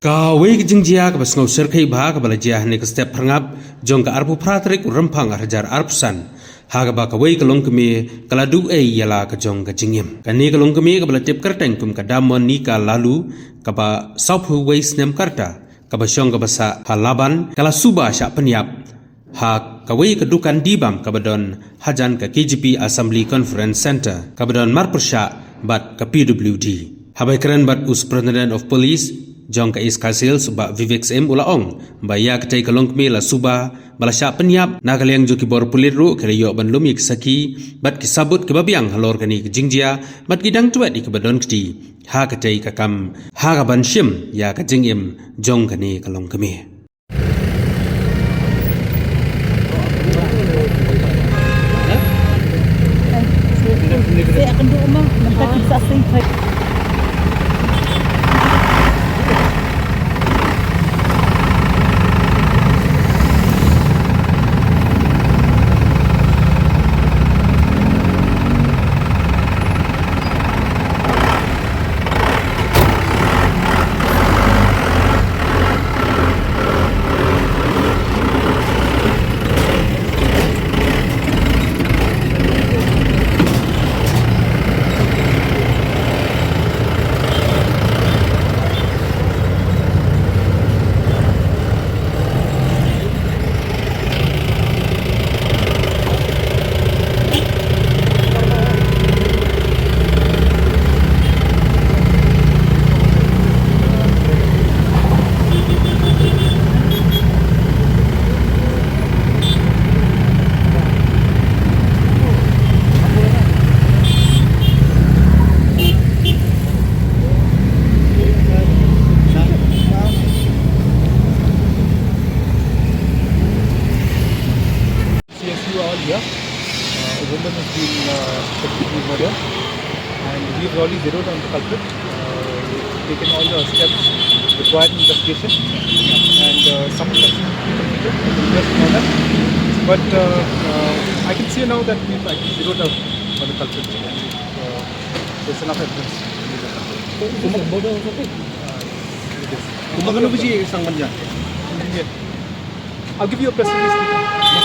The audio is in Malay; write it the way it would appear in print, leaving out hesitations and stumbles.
Kawai jingjia ke basngau serkai bah ke balajia ni ke step perngap jong ke arpu pratrik rempang arjar arpusan haga ba kawai ke long kemi kaladu yala ke jong ke jingim kani ke long kemi ke balatip kerteng kum ke damon ni ka lalu ke ba saupu wais nem karta ke ba syong ke basa halaban kala suba syak peniap ha kawai ke dukan dibam ke badon hajan ke KGP Assembly Conference Center ke badon marpersyak bat ke PWD habai keren bat Superintendent of Police jong ka iskasil suba Vivek Sem ulaong baya ketai kalong kmi la suba balasya penyap na kaliang joki bor pulit ru kerayo ban lumi kisaki bat kisabut kebabiang halor kani ke jingjia bat gidang tuat di kebadon kti ha ketai kakam ha ka ban shim ya ka jingim jong kani kalong kmi saya akan doa mah nanti kita sing here. A woman has been tragically murdered, and we've already zeroed on the culprit. We've taken all the steps required in investigation, and some steps will be completed in the interest and all that. But I can see now that we've actually zeroed out on the culprit, and there's enough evidence. I'll give you a press release.